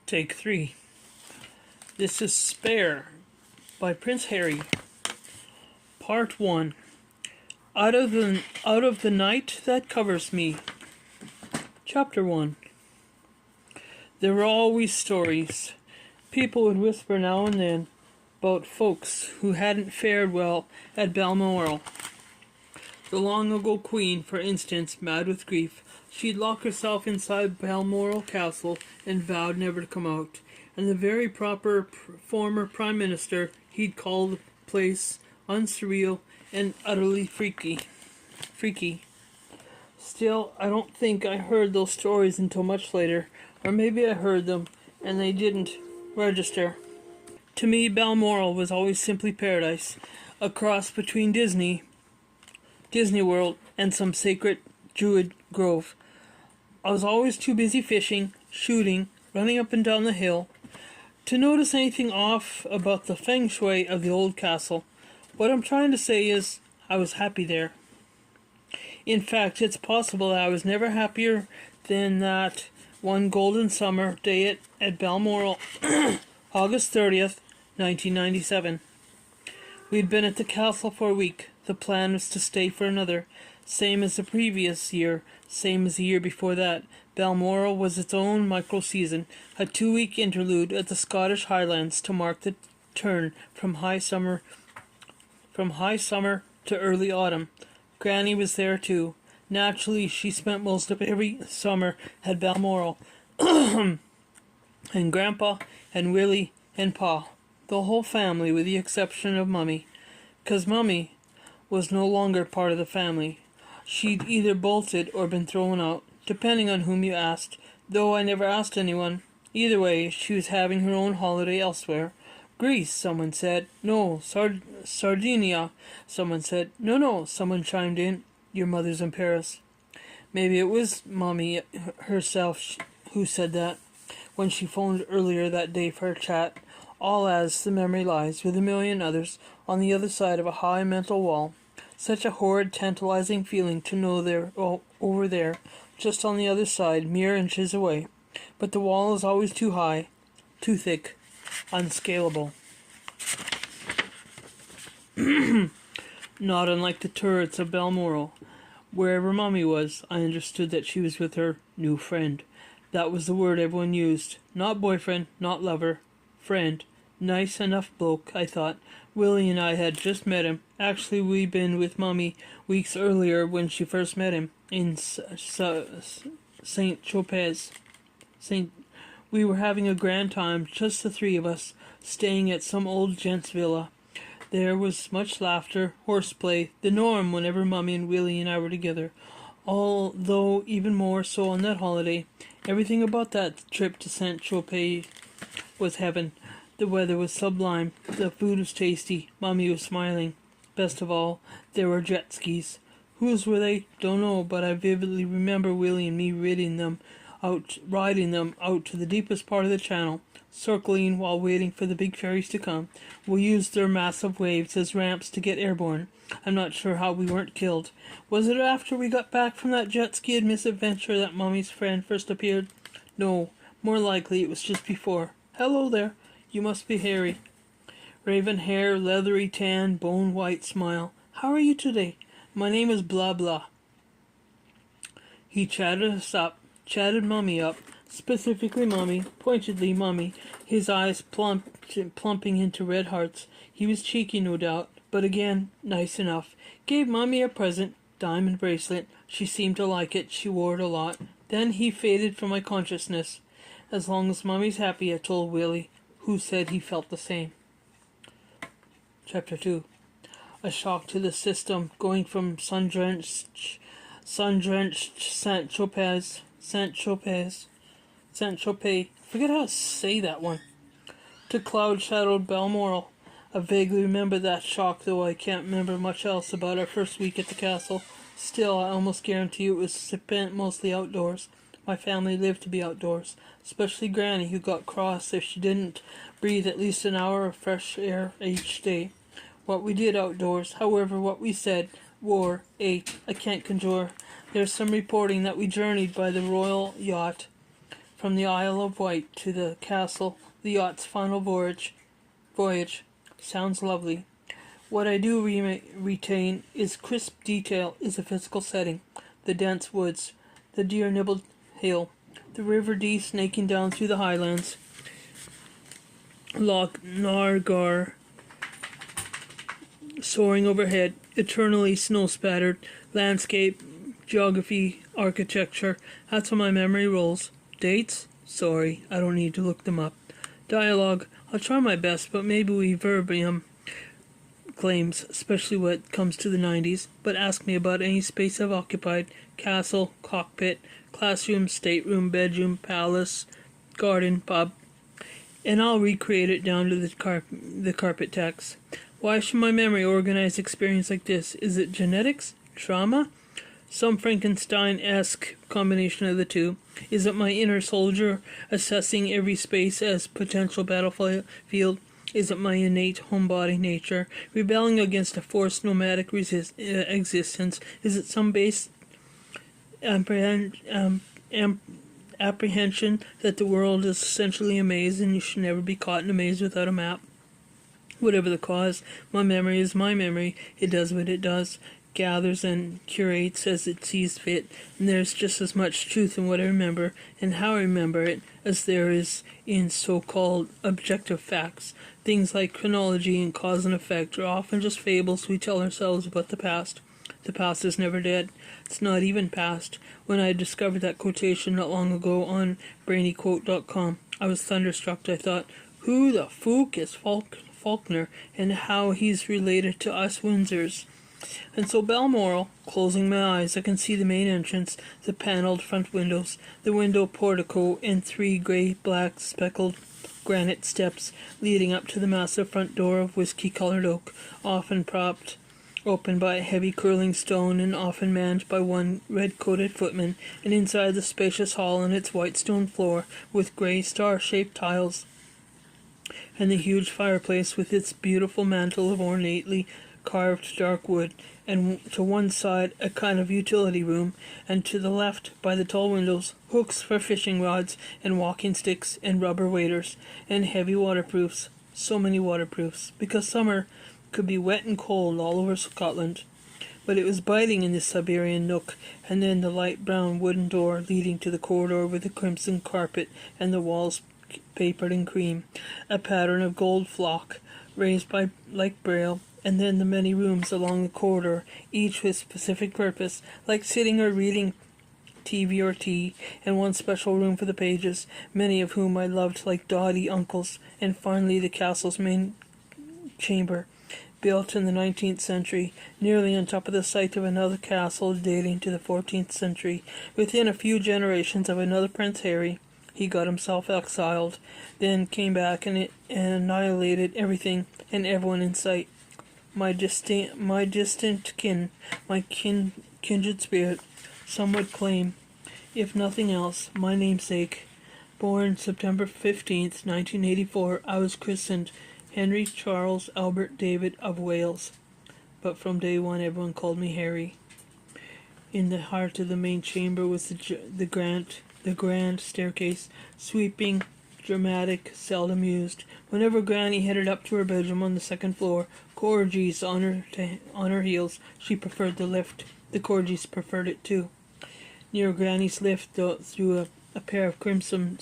Take 3. This is Spare by Prince Harry. Part 1. Out of the night that covers me. Chapter 1. There were always stories. People would whisper now and then about folks who hadn't fared well at Balmoral. The long-ago queen, for instance, mad with grief, she'd lock herself inside Balmoral Castle and vowed never to come out. And the very proper former Prime Minister, he'd call the place unsurreal and utterly freaky. Still, I don't think I heard those stories until much later, or maybe I heard them and they didn't register. To me, Balmoral was always simply paradise, a cross between Disney World, and some sacred Druid grove. I was always too busy fishing, shooting, running up and down the hill, to notice anything off about the feng shui of the old castle. What I'm trying to say is, I was happy there. In fact, it's possible that I was never happier than that one golden summer day at Balmoral, August 30th, 1997. We'd been at the castle for a week. The plan was to stay for another. Same as the previous year, same as the year before that. Balmoral was its own micro-season, a 2-week interlude at the Scottish Highlands to mark the turn from high summer to early autumn. Granny was there too. Naturally, she spent most of every summer at Balmoral. And Grandpa and Willie and Pa. The whole family, with the exception of Mummy. 'Cause Mummy was no longer part of the family. She'd either bolted or been thrown out, depending on whom you asked, though I never asked anyone. Either way, she was having her own holiday elsewhere. Greece, someone said. No, Sardinia, someone said. No, someone chimed in. Your mother's in Paris. Maybe it was Mummy herself who said that, when she phoned earlier that day for a chat, all as the memory lies, with a million others, on the other side of a high mental wall. Such a horrid, tantalizing feeling to know they're over there, just on the other side, mere inches away. But the wall is always too high, too thick, unscalable. Not unlike the turrets of Balmoral. Wherever Mummy was, I understood that she was with her new friend. That was the word everyone used. Not boyfriend, not lover. Friend. Nice enough bloke, I thought. Willie and I had just met him. Actually, we'd been with Mummy weeks earlier when she first met him in Saint-Tropez. We were having a grand time, just the 3 of us, staying at some old gent's villa. There was much laughter, horseplay, the norm whenever Mummy and Willie and I were together. Although even more so on that holiday. Everything about that trip to Saint-Tropez was heaven. The weather was sublime. The food was tasty. Mummy was smiling. Best of all, there were jet skis. Whose were they? Don't know, but I vividly remember Willie and me riding them out to the deepest part of the channel, circling while waiting for the big ferries to come. We used their massive waves as ramps to get airborne. I'm not sure how we weren't killed. Was it after we got back from that jet ski misadventure that Mummy's friend first appeared? No, more likely it was just before. Hello there. You must be Harry. Raven hair, leathery tan, bone-white smile. How are you today? My name is blah blah. He chatted us up, chatted Mummy up, specifically Mummy, pointedly Mummy, his eyes plumping into red hearts. He was cheeky, no doubt, but again, nice enough. Gave Mummy a present, diamond bracelet. She seemed to like it. She wore it a lot. Then he faded from my consciousness. As long as Mummy's happy, I told Willie, who said he felt the same. Chapter 2. A shock to the system, going from sun-drenched Saint-Tropez, forget how to say that one, to cloud-shadowed Balmoral. I vaguely remember that shock, though I can't remember much else about our first week at the castle. Still, I almost guarantee it was spent mostly outdoors. My family lived to be outdoors, especially Granny, who got cross if she didn't breathe at least an hour of fresh air each day. What we did outdoors, however, what we said, wore, ate, I can't conjure. There's some reporting that we journeyed by the royal yacht from the Isle of Wight to the castle, the yacht's final voyage. Sounds lovely. What I do retain is crisp detail, is a physical setting. The dense woods, the deer-nibbled hill, the River Dee snaking down through the highlands, Loch Nargar soaring overhead, eternally snow-spattered, landscape, geography, architecture. That's how my memory rolls. Dates? Sorry, I don't need to look them up. Dialogue? I'll try my best, but maybe we verbatim claims, especially when it comes to the 90s. But ask me about any space I've occupied. Castle, cockpit, classroom, stateroom, bedroom, palace, garden, pub. And I'll recreate it down to the carpet text. Why should my memory organize experience like this? Is it genetics? Trauma? Some Frankenstein-esque combination of the two. Is it my inner soldier assessing every space as potential battlefield? Is it my innate homebody nature rebelling against a forced nomadic existence? Is it some base apprehension that the world is essentially a maze and you should never be caught in a maze without a map? Whatever the cause, my memory is my memory. It does what it does, gathers and curates as it sees fit, and there's just as much truth in what I remember and how I remember it as there is in so-called objective facts. Things like chronology and cause and effect are often just fables we tell ourselves about the past. The past is never dead. It's not even past. When I discovered that quotation not long ago on brainyquote.com, I was thunderstruck. I thought, who the fook is Faulkner, and how he's related to us Windsors? And so Balmoral, closing my eyes, I can see the main entrance, the panelled front windows, the window portico, and 3 grey-black speckled granite steps leading up to the massive front door of whiskey-coloured oak, often propped open by a heavy curling stone and often manned by one red-coated footman, and inside the spacious hall and its white stone floor with grey star-shaped tiles, and the huge fireplace with its beautiful mantle of ornately carved dark wood, and to one side a kind of utility room, and to the left, by the tall windows, hooks for fishing rods and walking sticks and rubber waders and heavy waterproofs. So many waterproofs, because summer could be wet and cold all over Scotland. But it was biting in this Siberian nook, and then the light brown wooden door leading to the corridor with the crimson carpet and the walls papered in cream, a pattern of gold flock raised by like braille, and then the many rooms along the corridor, each with specific purpose, like sitting or reading TV or tea, and one special room for the pages, many of whom I loved like dotty uncles, and finally the castle's main chamber, built in the 19th century, nearly on top of the site of another castle dating to the 14th century, within a few generations of another Prince Harry. He got himself exiled, then came back and annihilated everything and everyone in sight. My distant kin, my kindred spirit, some would claim, if nothing else, my namesake. Born September 15th, 1984, I was christened Henry Charles Albert David of Wales, but from day one everyone called me Harry. In the heart of the main chamber was the grand staircase, sweeping, dramatic, seldom used. Whenever Granny headed up to her bedroom on the second floor, Corgis on her heels, she preferred the lift. The Corgis preferred it too. Near Granny's lift, through a pair of crimson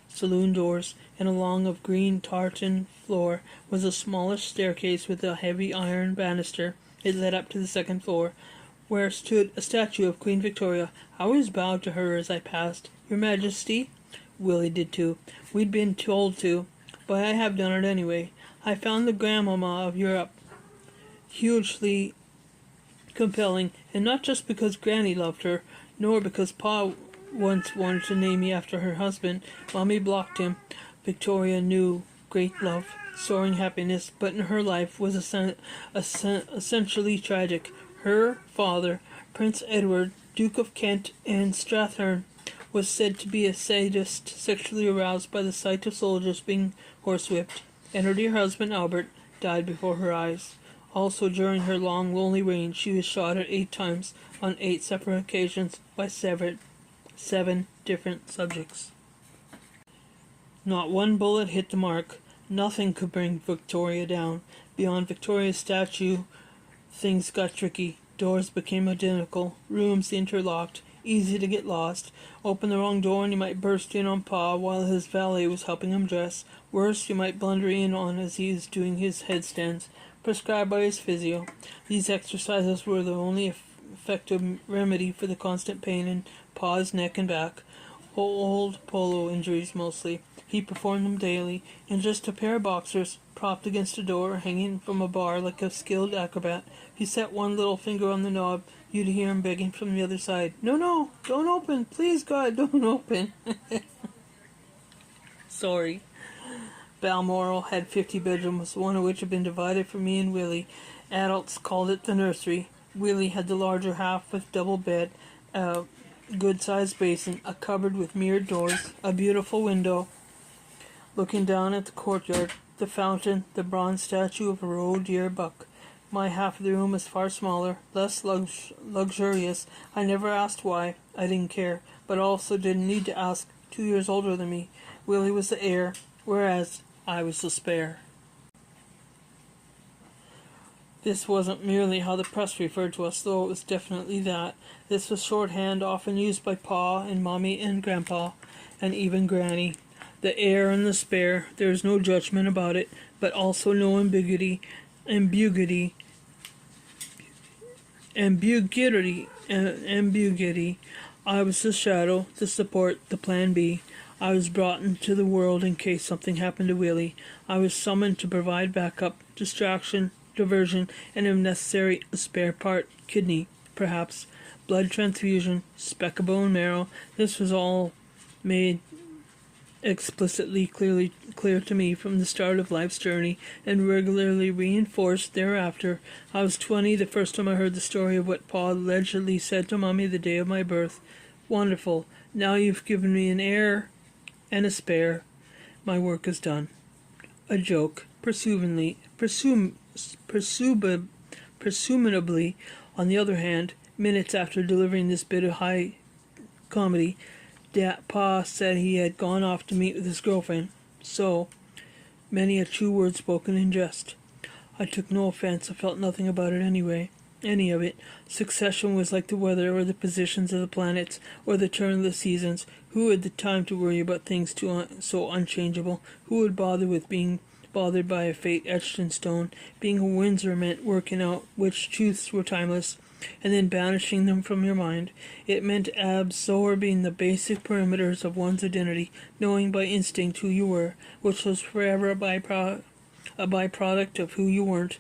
saloon doors and a long of green tartan floor, was a smallish staircase with a heavy iron banister. It led up to the second floor, where stood a statue of Queen Victoria. I always bowed to her as I passed. Your Majesty? Willie did too. We'd been told to, but I have done it anyway. I found the grandmama of Europe hugely compelling, and not just because Granny loved her, nor because Pa once wanted to name me after her husband. Mommy blocked him. Victoria knew great love, soaring happiness, but in her life was essentially tragic. Her father, Prince Edward, Duke of Kent and Strathern, was said to be a sadist, sexually aroused by the sight of soldiers being horsewhipped, and her dear husband, Albert, died before her eyes. Also, during her long, lonely reign, she was shot at 8 times on 8 separate occasions by 7 different subjects. Not one bullet hit the mark. Nothing could bring Victoria down. Beyond Victoria's statue, things got tricky. Doors became identical. Rooms interlocked. Easy to get lost. Open the wrong door and you might burst in on Pa while his valet was helping him dress. Worse, you might blunder in on as he is doing his headstands, prescribed by his physio. These exercises were the only effective remedy for the constant pain in Pa's neck and back. Old polo injuries mostly. He performed them daily, in just a pair of boxers, propped against a door, hanging from a bar like a skilled acrobat. He set one little finger on the knob. You'd hear him begging from the other side. No, don't open. Please, God, don't open. Sorry. Balmoral had 50 bedrooms, one of which had been divided for me and Willie. Adults called it the nursery. Willie had the larger half with double bed, a good-sized basin, a cupboard with mirrored doors, a beautiful window looking down at the courtyard, the fountain, the bronze statue of a roe deer buck. My half of the room was far smaller, less luxurious. I never asked why. I didn't care, but also didn't need to ask. 2 years older than me. Willie was the heir, whereas I was the spare. This wasn't merely how the press referred to us, though it was definitely that. This was shorthand often used by Pa and Mommy and Grandpa, and even Granny. The heir and the spare. There is no judgment about it, but also no ambiguity. I was the shadow, the support, the plan B. I was brought into the world in case something happened to Willie. I was summoned to provide backup, distraction, diversion, and if necessary, a spare part, kidney, perhaps, blood transfusion, speck of bone marrow. This was all made explicitly clear to me from the start of life's journey, and regularly reinforced thereafter. I was 20 the first time I heard the story of what Pa allegedly said to Mommy the day of my birth. Wonderful. Now you've given me an heir and a spare. My work is done. A joke, presumably. On the other hand, minutes after delivering this bit of high comedy, Pa said he had gone off to meet with his girlfriend. So, many a true word spoken in jest. I took no offense. I felt nothing about it anyway. Any of it. Succession was like the weather, or the positions of the planets, or the turn of the seasons. Who had the time to worry about things so unchangeable? Who would bother with being bothered by a fate etched in stone? Being a Windsor meant working out which truths were timeless, and then banishing them from your mind. It meant absorbing the basic parameters of one's identity, knowing by instinct who you were, which was forever a byproduct of who you weren't.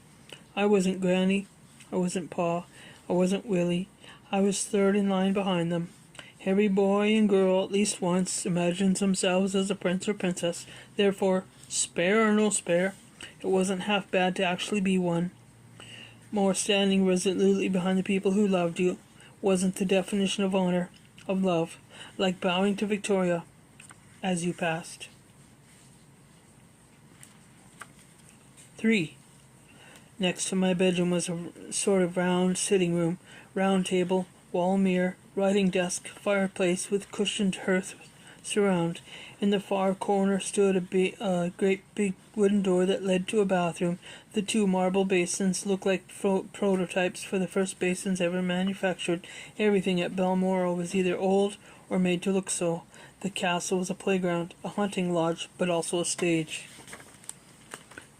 I wasn't Granny. I wasn't Pa. I wasn't Willie. I was third in line behind them. Every boy and girl, at least once, imagines themselves as a prince or princess. Therefore, spare or no spare, it wasn't half bad to actually be one. More standing resolutely behind the people who loved you wasn't the definition of honor, of love, like bowing to Victoria as you passed. 3. Next to my bedroom was a sort of round sitting room, round table, wall mirror, writing desk, fireplace with cushioned hearth surround. In the far corner stood a great big wooden door that led to a bathroom. The 2 marble basins looked like prototypes for the first basins ever manufactured. Everything at Balmoral was either old or made to look so. The castle was a playground, a hunting lodge, but also a stage.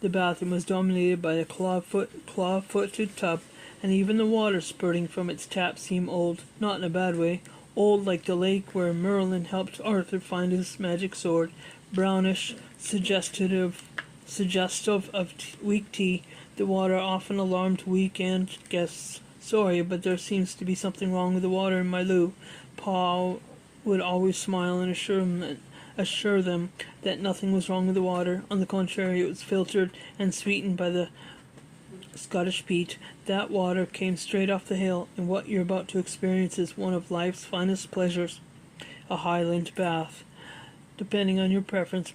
The bathroom was dominated by a claw-footed tub, and even the water spurting from its tap seemed old, not in a bad way. Old like the lake where Merlin helped Arthur find his magic sword. Brownish, suggestive of weak tea. The water often alarmed weekend guests. Sorry, but there seems to be something wrong with the water in my loo. Pa would always smile and assure them that nothing was wrong with the water. On the contrary, it was filtered and sweetened by the Scottish peat. That water came straight off the hill, and what you're about to experience is one of life's finest pleasures, a Highland bath. Depending on your preference,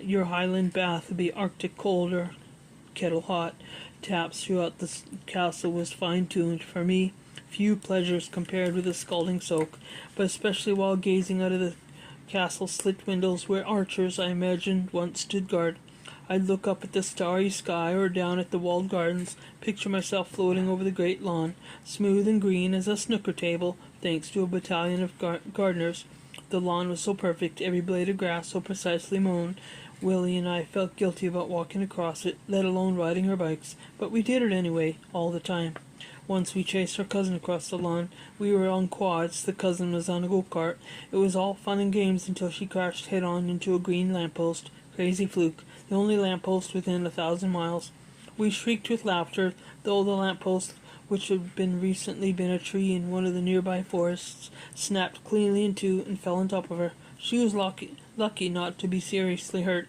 your Highland bath would be Arctic cold or kettle hot. Taps throughout the castle was fine-tuned. For me, few pleasures compared with a scalding soak, but especially while gazing out of the castle slit windows where archers, I imagined, once stood guard. I'd look up at the starry sky or down at the walled gardens, picture myself floating over the great lawn, smooth and green as a snooker table, thanks to a battalion of gardeners. The lawn was so perfect, every blade of grass so precisely mown. Willie and I felt guilty about walking across it, let alone riding our bikes, but we did it anyway, all the time. Once we chased our cousin across the lawn. We were on quads, the cousin was on a go-kart. It was all fun and games until she crashed head-on into a green lamppost. Crazy fluke, the only lamppost within 1,000 miles. We shrieked with laughter, though the lamppost, which had recently been a tree in one of the nearby forests, snapped cleanly in two and fell on top of her. She was lucky not to be seriously hurt.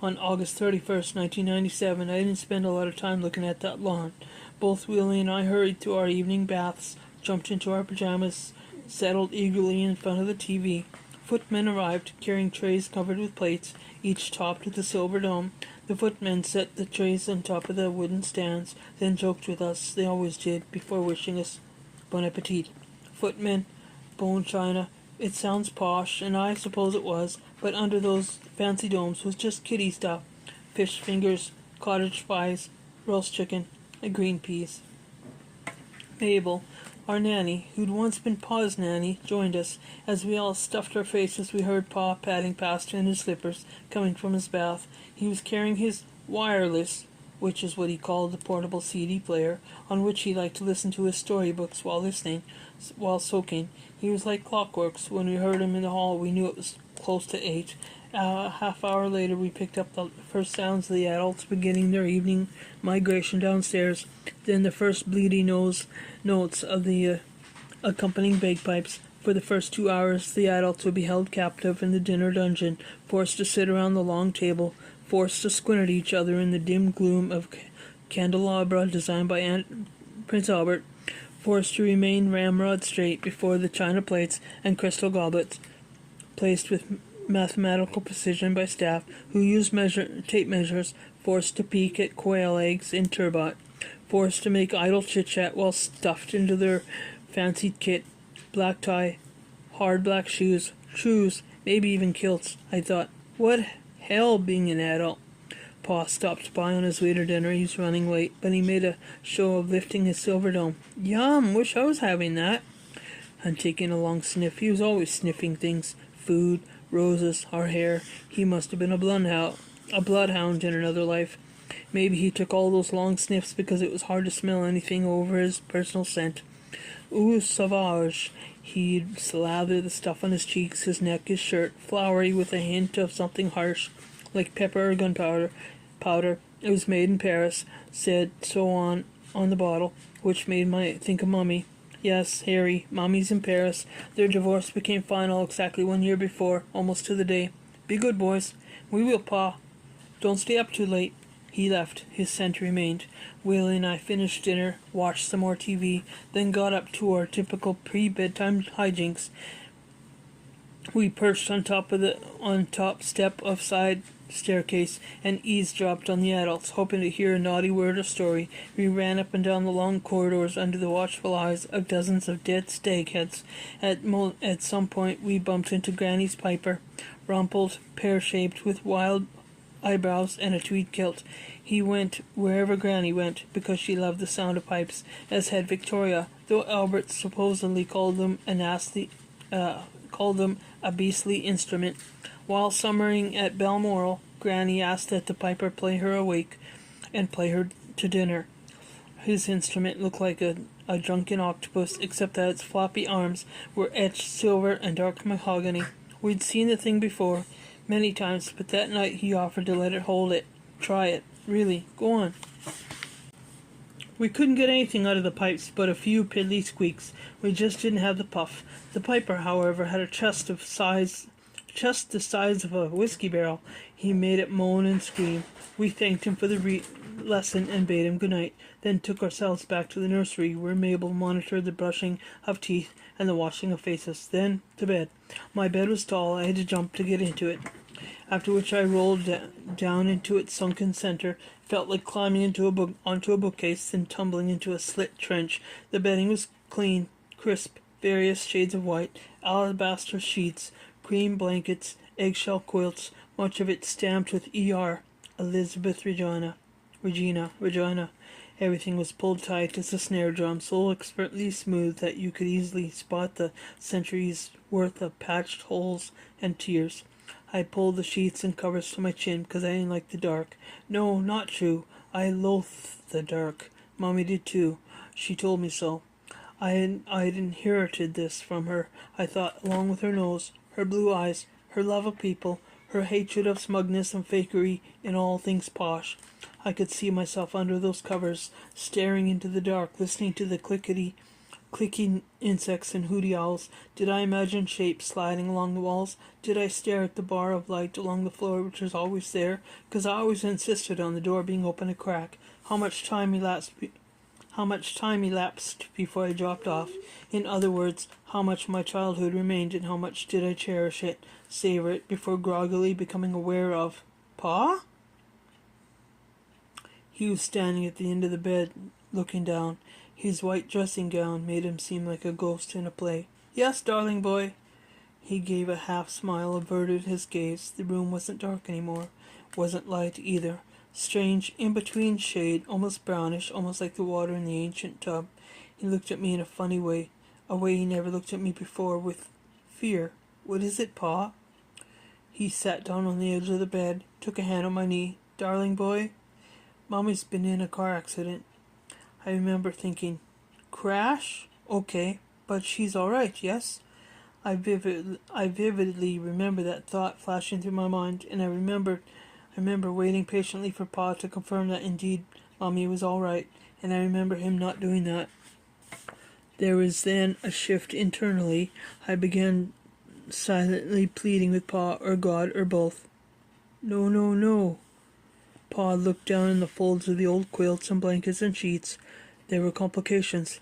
On August 31st, 1997, I didn't spend a lot of time looking at that lawn. Both Willie and I hurried to our evening baths, jumped into our pajamas, settled eagerly in front of the TV. Footmen arrived, carrying trays covered with plates, each topped with a silver dome. The footmen set the trays on top of the wooden stands, then joked with us, they always did, before wishing us bon appetit. Footmen, bone china, it sounds posh, and I suppose it was, but under those fancy domes was just kiddie stuff. Fish fingers, cottage pies, roast chicken, and green peas. Mabel, our nanny, who'd once been Pa's nanny, joined us. As we all stuffed our faces, we heard Pa padding past in his slippers, coming from his bath. He was carrying his wireless, which is what he called the portable CD player, on which he liked to listen to his storybooks while soaking. He was like clockwork. When we heard him in the hall, we knew it was close to 8. A half hour later, we picked up the first sounds of the adults beginning their evening migration downstairs, then the first bleedy notes of the accompanying bagpipes. For the first 2 hours, the adults would be held captive in the dinner dungeon, forced to sit around the long table, forced to squint at each other in the dim gloom of candelabra designed by Prince Albert, forced to remain ramrod straight before the china plates and crystal goblets, placed with mathematical precision by staff who used tape measures, forced to peek at quail eggs in turbot, forced to make idle chit-chat while stuffed into their fancied kit, black tie, hard black shoes, maybe even kilts. I thought, what hell being an adult. Pa stopped by on his way to dinner. He was running late, but he made a show of lifting his silver dome. Yum, wish I was having that. And taking a long sniff. He was always sniffing things, food, roses, our hair. He must have been a bloodhound in another life. Maybe he took all those long sniffs because it was hard to smell anything over his personal scent. Ooh, sauvage. He'd slather the stuff on his cheeks, his neck, his shirt, flowery with a hint of something harsh, like pepper or gunpowder. It was made in Paris, said so on the bottle, which made me think of Mummy. Yes, Harry, Mommy's in Paris. Their divorce became final exactly 1 year before, almost to the day. Be good, boys. We will, Pa. Don't stay up too late. He left. His scent remained. Willie and I finished dinner, watched some more TV, then got up to our typical pre-bedtime hijinks. We perched on top step of side staircase and eavesdropped on the adults, hoping to hear a naughty word or story. We ran up and down the long corridors under the watchful eyes of dozens of dead stagheads. At some point we bumped into Granny's Piper, rumpled, pear-shaped, with wild eyebrows and a tweed kilt. He went wherever Granny went, because she loved the sound of pipes, as had Victoria, though Albert supposedly called them a beastly instrument. While summering at Balmoral, Granny asked that the piper play her awake and play her to dinner. His instrument looked like a drunken octopus, except that its floppy arms were etched silver and dark mahogany. We'd seen the thing before, many times, but that night he offered to let it hold it. Try it. Really. Go on. We couldn't get anything out of the pipes but a few piddly squeaks. We just didn't have the puff. The piper, however, had a chest the size of a whiskey barrel. He made it moan and scream. We thanked him for the lesson and bade him good night, then took ourselves back to the nursery, where Mabel monitored the brushing of teeth and the washing of faces, then to bed. My bed was tall. I had to jump to get into it, after which I rolled down into its sunken center. Felt like climbing onto a bookcase, then tumbling into a slit trench. The bedding was clean, crisp, various shades of white, alabaster sheets, cream blankets, eggshell quilts, much of it stamped with E.R. Elizabeth Regina. Everything was pulled tight as a snare drum, so expertly smooth that you could easily spot the centuries' worth of patched holes and tears. I pulled the sheets and covers to my chin because I didn't like the dark. No, not true. I loathed the dark. Mommy did too. She told me so. I'd inherited this from her, I thought, along with her nose, her blue eyes, her love of people, her hatred of smugness and fakery in all things posh. I could see myself under those covers, staring into the dark, listening to the clicking insects and hooty owls. Did I imagine shapes sliding along the walls? Did I stare at the bar of light along the floor, which was always there? Because I always insisted on the door being open a crack. How much time elapsed before I dropped off? In other words, how much of my childhood remained and how much did I cherish it, savor it, before groggily becoming aware of... Pa? He was standing at the end of the bed, looking down. His white dressing gown made him seem like a ghost in a play. Yes, darling boy. He gave a half smile, averted his gaze. The room wasn't dark anymore. Wasn't light either. Strange, in-between shade, almost brownish, almost like the water in the ancient tub. He looked at me in a funny way, a way he never looked at me before, with fear. What is it, Pa? He sat down on the edge of the bed, took a hand on my knee. Darling boy, Mommy's been in a car accident. I remember thinking, crash? Okay, but she's all right, yes? I vividly remember that thought flashing through my mind, and I remember waiting patiently for Pa to confirm that indeed Mommy was all right, and I remember him not doing that. There was then a shift internally. I began silently pleading with Pa or God or both. No, no, no. Pa looked down in the folds of the old quilts and blankets and sheets. There were complications.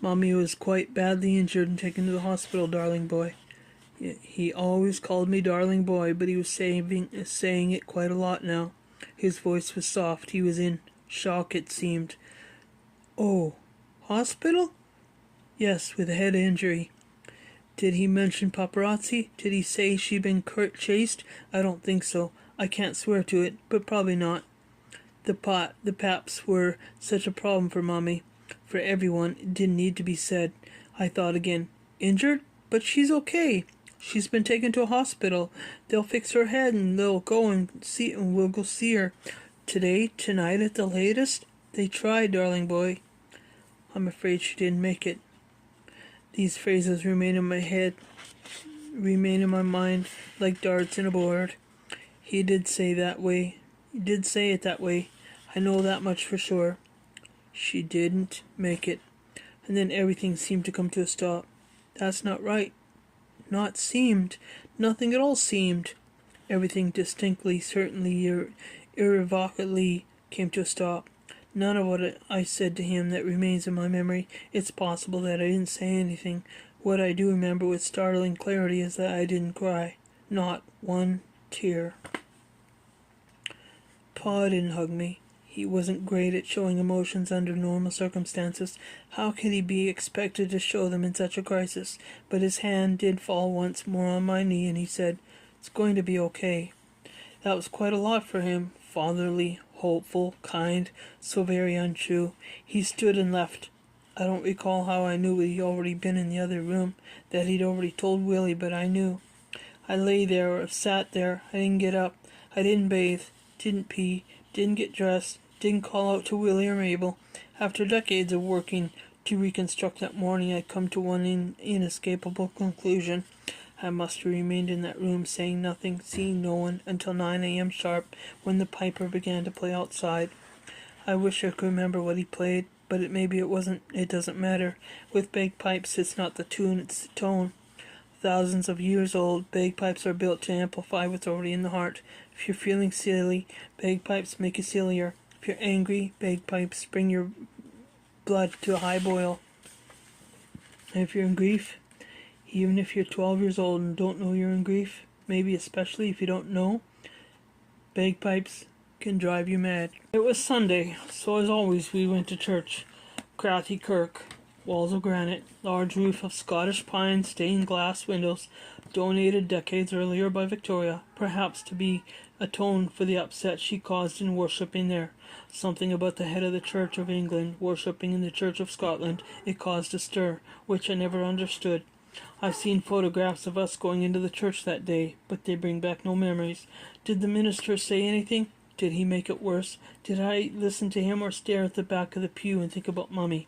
Mommy was quite badly injured and taken to the hospital, darling boy. He always called me darling boy, but he was saying it quite a lot now. His voice was soft. He was in shock, it seemed. Oh, hospital? Yes, with a head injury. Did he mention paparazzi? Did he say she'd been chased? I don't think so. I can't swear to it, but probably not. The paps were such a problem for Mommy, for everyone. It didn't need to be said. I thought again. Injured? But she's okay. She's been taken to a hospital. They'll fix her head and we'll go see her. Tonight at the latest? They tried, darling boy. I'm afraid she didn't make it. These phrases remain in my head, remain in my mind like darts in a board. He did say it that way. I know that much for sure. She didn't make it. And then everything seemed to come to a stop. That's not right. Not seemed. Nothing at all seemed. Everything distinctly, certainly, irrevocably came to a stop. None of what I said to him that remains in my memory. It's possible that I didn't say anything. What I do remember with startling clarity is that I didn't cry. Not one tear. Pa didn't hug me. He wasn't great at showing emotions under normal circumstances. How could he be expected to show them in such a crisis? But his hand did fall once more on my knee, and he said, It's going to be okay. That was quite a lot for him. Fatherly, hopeful, kind, so very untrue. He stood and left. I don't recall how I knew he'd already been in the other room, that he'd already told Willie, but I knew. I lay there or sat there. I didn't get up. I didn't bathe, didn't pee, didn't get dressed, didn't call out to Willie or Mabel. After decades of working to reconstruct that morning, I'd come to one inescapable conclusion. I must have remained in that room, saying nothing, seeing no one, until 9 a.m. sharp, when the piper began to play outside. I wish I could remember what he played, but it doesn't matter. With bagpipes, it's not the tune, it's the tone. Thousands of years old, bagpipes are built to amplify what's already in the heart. If you're feeling silly, bagpipes make you sillier. If you're angry, bagpipes bring your blood to a high boil. And if you're in grief, even if you're 12 years old and don't know you're in grief, maybe especially if you don't know, bagpipes can drive you mad. It was Sunday, so as always we went to church. Crathy Kirk, walls of granite, large roof of Scottish pine, stained glass windows, donated decades earlier by Victoria, perhaps to be atoned for the upset she caused in worshipping there. Something about the head of the Church of England worshipping in the Church of Scotland, it caused a stir, which I never understood. I've seen photographs of us going into the church that day, but they bring back no memories. Did the minister say anything? Did he make it worse? Did I listen to him or stare at the back of the pew and think about Mummy?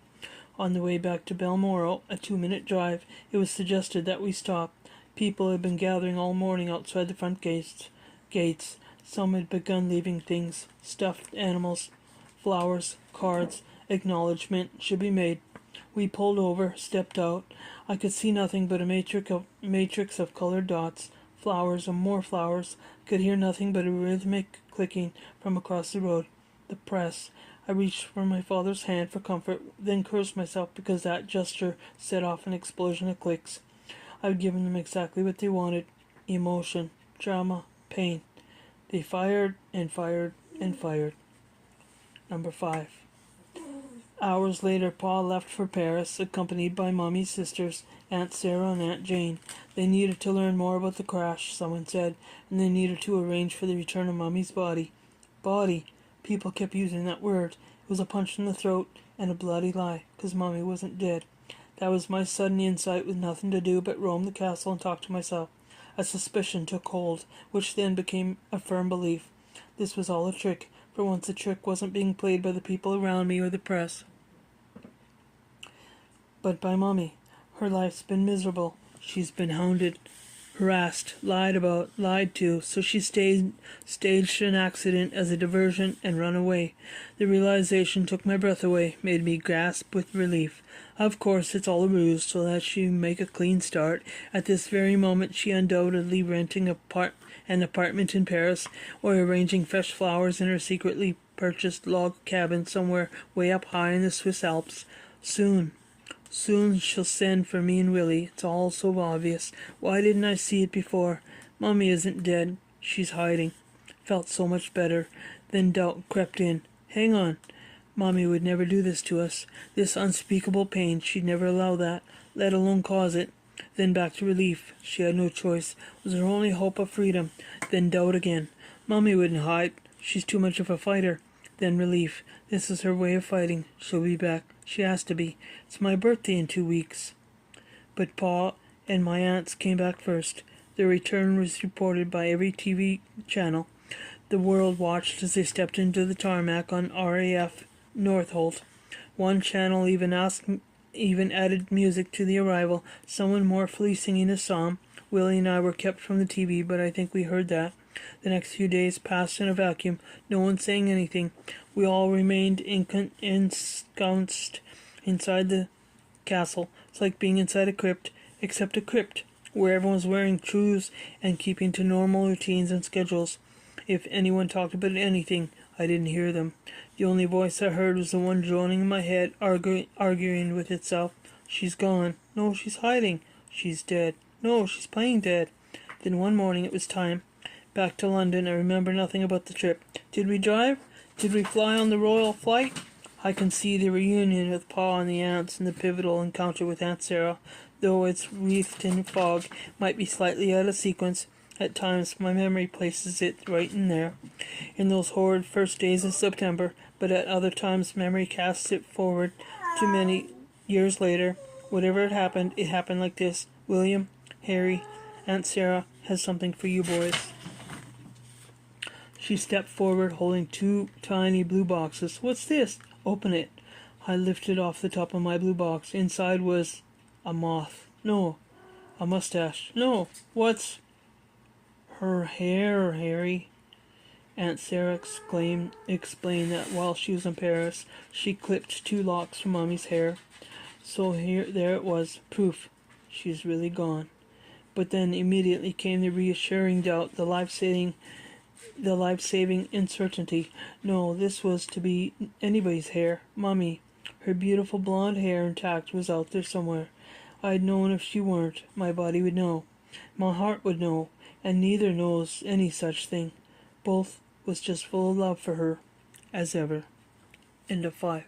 On the way back to Balmoral, a 2-minute drive, it was suggested that we stop. People had been gathering all morning outside the front gates. Some had begun leaving things, stuffed animals, flowers, cards. Acknowledgement should be made. We pulled over, stepped out. I could see nothing but a matrix of colored dots, flowers and more flowers. Could hear nothing but a rhythmic clicking from across the road. The press. I reached for my father's hand for comfort, then cursed myself because that gesture set off an explosion of clicks. I'd given them exactly what they wanted. Emotion, drama, pain. They fired and fired and fired. Number 5. Hours later, Pa left for Paris, accompanied by Mummy's sisters, Aunt Sarah and Aunt Jane. They needed to learn more about the crash, someone said, and they needed to arrange for the return of Mummy's body. Body. People kept using that word. It was a punch in the throat and a bloody lie, 'cause Mummy wasn't dead. That was my sudden insight with nothing to do but roam the castle and talk to myself. A suspicion took hold, which then became a firm belief. This was all a trick. For once the trick wasn't being played by the people around me or the press, but by Mummy. Her life's been miserable. She's been hounded, harassed, lied about, lied to, so she staged an accident as a diversion and run away. The realization took my breath away, made me gasp with relief. Of course, it's all a ruse, so that she make a clean start. At this very moment, she undoubtedly renting an apartment in Paris, or arranging fresh flowers in her secretly purchased log cabin somewhere way up high in the Swiss Alps. Soon she'll send for me and Willie. It's all so obvious. Why didn't I see it before? Mummy isn't dead. She's hiding. Felt so much better. Then doubt crept in. Hang on. Mummy would never do this to us. This unspeakable pain, she'd never allow that, let alone cause it. Then back to relief. She had no choice. It was her only hope of freedom. Then doubt again. Mummy wouldn't hide. She's too much of a fighter. Then relief. This is her way of fighting. She'll be back. She has to be. It's my birthday in 2 weeks. But Pa and my aunts came back first. Their return was reported by every TV channel. The world watched as they stepped into the tarmac on RAF Northolt. One channel even added music to the arrival, someone mournfully singing a psalm. Willie and I were kept from the TV, but I think we heard that. The next few days passed in a vacuum, no one saying anything. We all remained ensconced inside the castle. It's like being inside a crypt, except a crypt, where everyone was wearing shoes and keeping to normal routines and schedules. If anyone talked about anything, I didn't hear them. The only voice I heard was the one droning in my head, arguing with itself. She's gone. No, she's hiding. She's dead. No, she's playing dead. Then one morning it was time. Back to London. I remember nothing about the trip. Did we drive? Did we fly on the royal flight? I can see the reunion with Pa and the aunts and the pivotal encounter with Aunt Sarah, though it's wreathed in fog, might be slightly out of sequence. At times my memory places it right in there, in those horrid first days of September, but at other times memory casts it forward to many years later. Whatever had happened, it happened like this. William, Harry, Aunt Sarah has something for you boys. She stepped forward, holding 2 tiny blue boxes. What's this? Open it. I lifted off the top of my blue box. Inside was a moth. No. A mustache. No. What's... Her hair, Harry. Aunt Sarah explained that while she was in Paris, she clipped 2 locks from Mummy's hair. So there it was. Proof. She's really gone. But then immediately came the reassuring doubt, the life-saving uncertainty. No, this was to be anybody's hair. Mummy. Her beautiful blonde hair intact was out there somewhere. I'd known if she weren't. My body would know. My heart would know. And neither knows any such thing. Both was just full of love for her, as ever. End of 5.